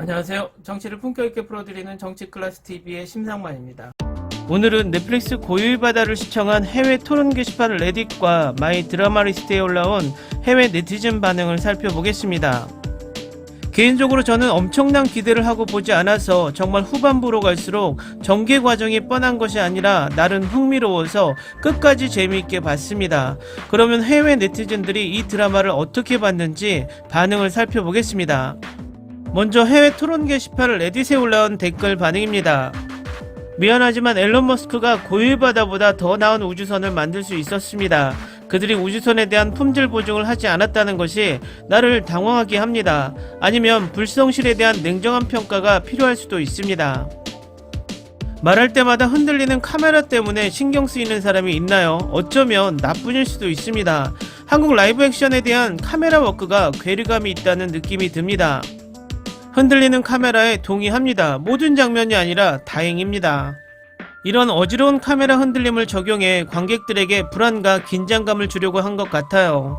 안녕하세요. 정치를 품격 있게 풀어드리는 정치클래스TV의 심상만입니다. 오늘은 넷플릭스 고유의 바다를 시청한 해외 토론 게시판 레딧과 마이 드라마리스트에 올라온 해외 네티즌 반응을 살펴보겠습니다. 개인적으로 저는 엄청난 기대를 하고 보지 않아서 정말 후반부로 갈수록 전개 과정이 뻔한 것이 아니라 나름 흥미로워서 끝까지 재미있게 봤습니다. 그러면 해외 네티즌들이 이 드라마를 어떻게 봤는지 반응을 살펴보겠습니다. 먼저 해외 토론 게시판 레딧에 올라온 댓글 반응입니다. 미안하지만 앨런 머스크가 고유의 바다보다 더 나은 우주선을 만들 수 있었습니다. 그들이 우주선에 대한 품질 보증을 하지 않았다는 것이 나를 당황하게 합니다. 아니면 불성실에 대한 냉정한 평가가 필요할 수도 있습니다. 말할 때마다 흔들리는 카메라 때문에 신경 쓰이는 사람이 있나요? 어쩌면 나뿐일 수도 있습니다. 한국 라이브 액션에 대한 카메라 워크가 괴리감이 있다는 느낌이 듭니다. 흔들리는 카메라에 동의합니다. 모든 장면이 아니라 다행입니다. 이런 어지러운 카메라 흔들림을 적용해 관객들에게 불안과 긴장감을 주려고 한 것 같아요.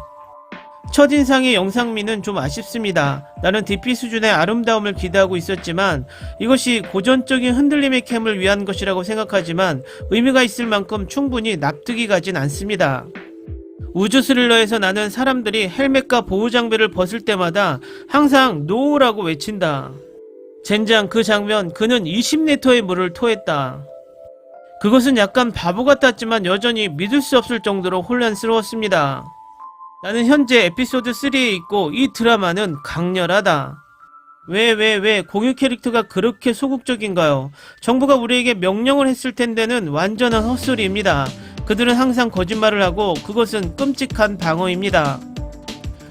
첫인상의 영상미는 좀 아쉽습니다. 나는 DP 수준의 아름다움을 기대하고 있었지만 이것이 고전적인 흔들림의 캠을 위한 것이라고 생각하지만 의미가 있을 만큼 충분히 납득이 가진 않습니다. 우주 스릴러에서 나는 사람들이 헬멧과 보호장비를 벗을 때마다 항상 노라고 외친다. 젠장 그 장면, 그는 20리터의 물을 토했다. 그것은 약간 바보 같았지만 여전히 믿을 수 없을 정도로 혼란스러웠습니다. 나는 현재 에피소드 3에 있고 이 드라마는 강렬하다. 왜 공유 캐릭터가 그렇게 소극적인가요? 정부가 우리에게 명령을 했을 텐데는 완전한 헛소리입니다. 그들은 항상 거짓말을 하고 그것은 끔찍한 방어입니다.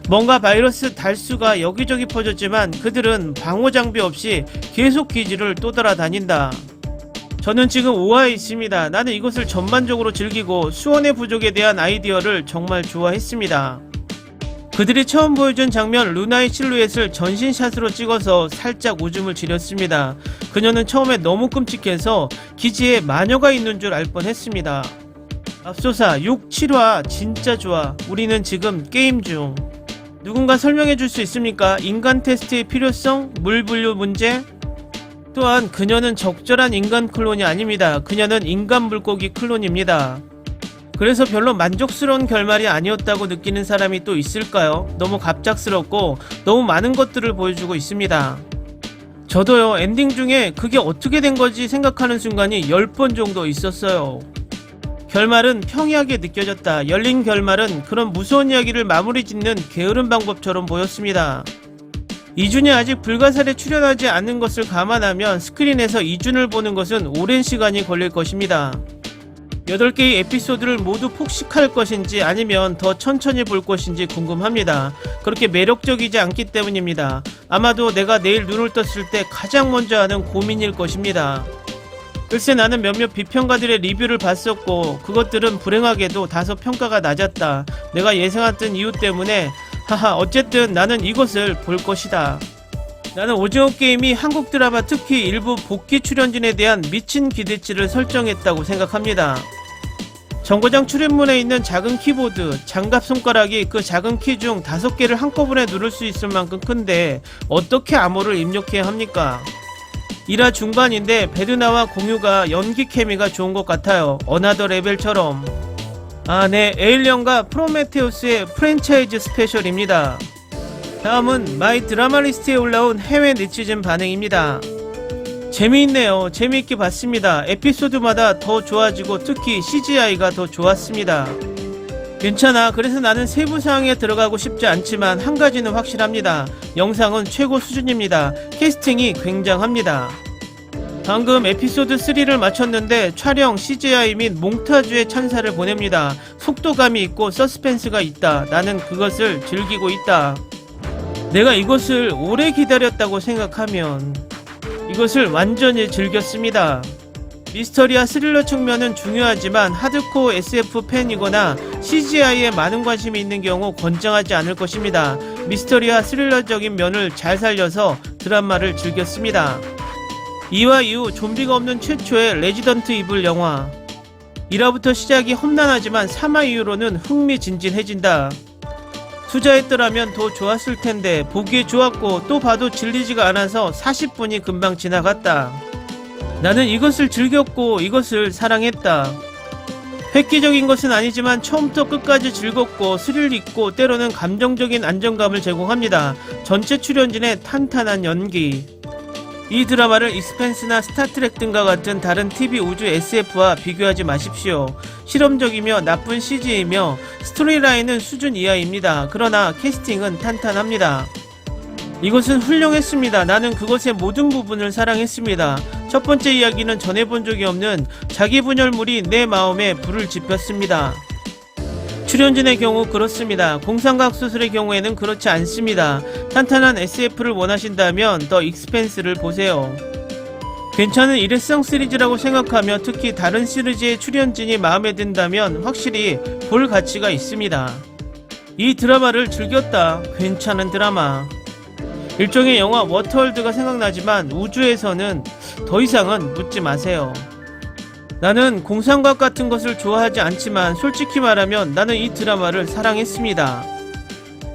뭔가 바이러스 달수가 여기저기 퍼졌지만 그들은 방호 장비 없이 계속 기지를 떠돌아다닌다. 저는 지금 오하에 있습니다. 나는 이것을 전반적으로 즐기고 수원의 부족에 대한 아이디어를 정말 좋아했습니다. 그들이 처음 보여준 장면 루나의 실루엣을 전신샷으로 찍어서 살짝 웃음을 지렸습니다. 그녀는 처음에 너무 끔찍해서 기지에 마녀가 있는 줄 알 뻔했습니다. 맙소사 6, 7화 진짜 좋아. 우리는 지금 게임 중. 누군가 설명해 줄 수 있습니까? 인간 테스트의 필요성? 물 분류 문제? 또한 그녀는 적절한 인간 클론이 아닙니다. 그녀는 인간 물고기 클론입니다. 그래서 별로 만족스러운 결말이 아니었다고 느끼는 사람이 또 있을까요? 너무 갑작스럽고 너무 많은 것들을 보여주고 있습니다. 저도요, 엔딩 중에 그게 어떻게 된 거지 생각하는 순간이 10번 정도 있었어요. 결말은 평이하게 느껴졌다. 열린 결말은 그런 무서운 이야기를 마무리 짓는 게으른 방법처럼 보였습니다. 이준이 아직 불가사리에 출연하지 않는 것을 감안하면 스크린에서 이준을 보는 것은 오랜 시간이 걸릴 것입니다. 8개의 에피소드를 모두 폭식할 것인지 아니면 더 천천히 볼 것인지 궁금합니다. 그렇게 매력적이지 않기 때문입니다. 아마도 내가 내일 눈을 떴을 때 가장 먼저 하는 고민일 것입니다. 글쎄 나는 몇몇 비평가들의 리뷰를 봤었고 그것들은 불행하게도 다소 평가가 낮았다. 내가 예상했던 이유 때문에 어쨌든 나는 이것을 볼 것이다. 나는 오징어 게임이 한국 드라마 특히 일부 복귀 출연진에 대한 미친 기대치를 설정했다고 생각합니다. 정거장 출입문에 있는 작은 키보드, 장갑 손가락이 그 작은 키 중 5개를 한꺼번에 누를 수 있을 만큼 큰데 어떻게 암호를 입력해야 합니까? 1화 중반인데 베르나와 공유가 연기 케미가 좋은 것 같아요. 어나더 레벨처럼. 네, 에일리언과 프로메테우스의 프랜차이즈 스페셜입니다. 다음은 마이 드라마리스트에 올라온 해외 네티즌 반응입니다. 재미있네요. 재미있게 봤습니다. 에피소드마다 더 좋아지고 특히 CGI가 더 좋았습니다. 괜찮아. 그래서 나는 세부 사항에 들어가고 싶지 않지만 한 가지는 확실합니다. 영상은 최고 수준입니다. 캐스팅이 굉장합니다. 방금 에피소드 3를 마쳤는데 촬영, CGI 및 몽타주의 찬사를 보냅니다. 속도감이 있고 서스펜스가 있다. 나는 그것을 즐기고 있다. 내가 이것을 오래 기다렸다고 생각하면 이것을 완전히 즐겼습니다. 미스터리와 스릴러 측면은 중요하지만 하드코어 SF 팬이거나 CGI에 많은 관심이 있는 경우 권장하지 않을 것입니다. 미스터리와 스릴러적인 면을 잘 살려서 드라마를 즐겼습니다. 2화 이후 좀비가 없는 최초의 레지던트 이블 영화. 1화부터 시작이 험난하지만 3화 이후로는 흥미진진해진다. 투자했더라면 더 좋았을 텐데 보기에 좋았고 또 봐도 질리지가 않아서 40분이 금방 지나갔다. 나는 이것을 즐겼고 이것을 사랑했다. 획기적인 것은 아니지만 처음부터 끝까지 즐겁고 스릴 있고 때로는 감정적인 안정감을 제공합니다. 전체 출연진의 탄탄한 연기. 이 드라마를 익스펜스나 스타트렉 등과 같은 다른 TV 우주 SF와 비교하지 마십시오. 실험적이며 나쁜 CG이며 스토리라인은 수준 이하입니다. 그러나 캐스팅은 탄탄합니다. 이것은 훌륭했습니다. 나는 그것의 모든 부분을 사랑했습니다. 첫 번째 이야기는 전해본 적이 없는 자기 분열물이 내 마음에 불을 지폈습니다. 출연진의 경우 그렇습니다. 공상과학 소설의 경우에는 그렇지 않습니다. 탄탄한 SF를 원하신다면 더 익스펜스를 보세요. 괜찮은 일회성 시리즈라고 생각하며 특히 다른 시리즈의 출연진이 마음에 든다면 확실히 볼 가치가 있습니다. 이 드라마를 즐겼다. 괜찮은 드라마. 일종의 영화 워터월드가 생각나지만 우주에서는 더 이상은 묻지 마세요. 나는 공상과학 같은 것을 좋아하지 않지만 솔직히 말하면 나는 이 드라마를 사랑했습니다.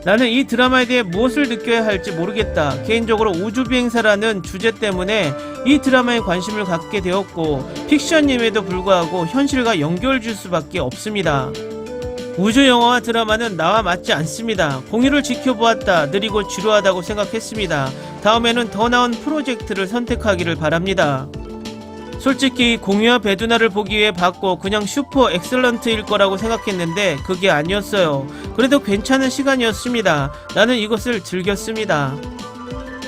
나는 이 드라마에 대해 무엇을 느껴야 할지 모르겠다. 개인적으로 우주비행사라는 주제 때문에 이 드라마에 관심을 갖게 되었고 픽션임에도 불구하고 현실과 연결줄 수밖에 없습니다. 우주 영화와 드라마는 나와 맞지 않습니다. 공유를 지켜보았다. 느리고 지루하다고 생각했습니다. 다음에는 더 나은 프로젝트를 선택하기를 바랍니다. 솔직히 공유와 배두나를 보기 위해 봤고 그냥 슈퍼 엑셀런트일 거라고 생각했는데 그게 아니었어요. 그래도 괜찮은 시간이었습니다. 나는 이것을 즐겼습니다.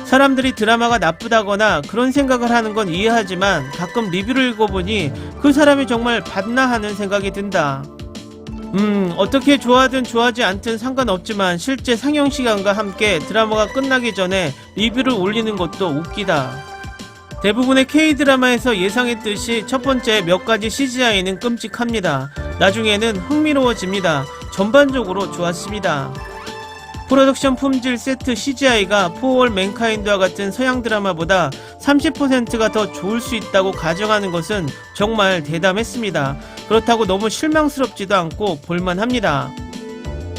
사람들이 드라마가 나쁘다거나 그런 생각을 하는 건 이해하지만 가끔 리뷰를 읽어보니 그 사람이 정말 봤나 하는 생각이 든다. 어떻게 좋아하든 좋아하지 않든 상관없지만 실제 상영 시간과 함께 드라마가 끝나기 전에 리뷰를 올리는 것도 웃기다. 대부분의 K-드라마에서 예상했듯이 첫 번째 몇 가지 CGI는 끔찍합니다. 나중에는 흥미로워집니다. 전반적으로 좋았습니다. 프로덕션 품질 세트 CGI가 포월 맨카인드와 같은 서양 드라마보다 30%가 더 좋을 수 있다고 가정하는 것은 정말 대담했습니다. 그렇다고 너무 실망스럽지도 않고 볼만합니다.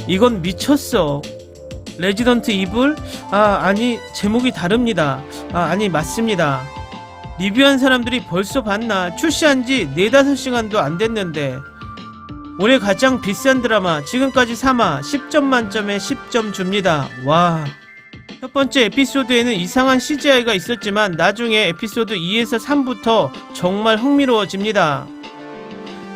이건 미쳤어. 레지던트 이블? 아니 제목이 다릅니다. 아니 맞습니다. 리뷰한 사람들이 벌써 봤나? 출시한 지 4-5시간도 안 됐는데. 올해 가장 비싼 드라마 지금까지 3화 10점 만점에 10점 줍니다. 와. 첫 번째 에피소드에는 이상한 CGI가 있었지만 나중에 에피소드 2에서 3부터 정말 흥미로워집니다.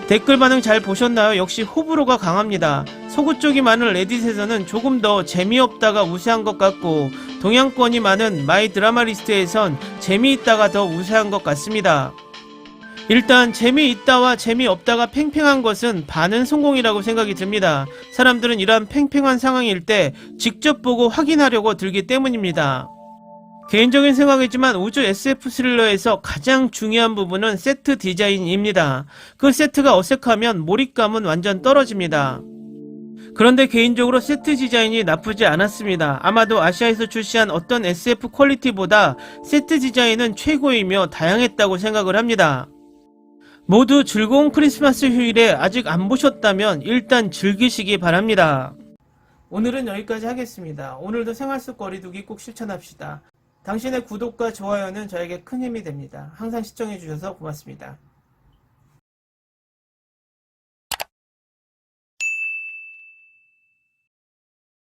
댓글 반응 잘 보셨나요? 역시 호불호가 강합니다. 서구 쪽이 많은 레딧에서는 조금 더 재미없다가 우세한 것 같고 동양권이 많은 마이 드라마 리스트에선 재미있다가 더 우세한 것 같습니다. 일단 재미있다와 재미없다가 팽팽한 것은 반은 성공이라고 생각이 듭니다. 사람들은 이러한 팽팽한 상황일 때 직접 보고 확인하려고 들기 때문입니다. 개인적인 생각이지만 우주 SF 스릴러에서 가장 중요한 부분은 세트 디자인입니다. 그 세트가 어색하면 몰입감은 완전 떨어집니다. 그런데 개인적으로 세트 디자인이 나쁘지 않았습니다. 아마도 아시아에서 출시한 어떤 SF 퀄리티보다 세트 디자인은 최고이며 다양했다고 생각을 합니다. 모두 즐거운 크리스마스 휴일에 아직 안 보셨다면 일단 즐기시기 바랍니다. 오늘은 여기까지 하겠습니다. 오늘도 생활 속 거리두기 꼭 실천합시다. 당신의 구독과 좋아요는 저에게 큰 힘이 됩니다. 항상 시청해주셔서 고맙습니다.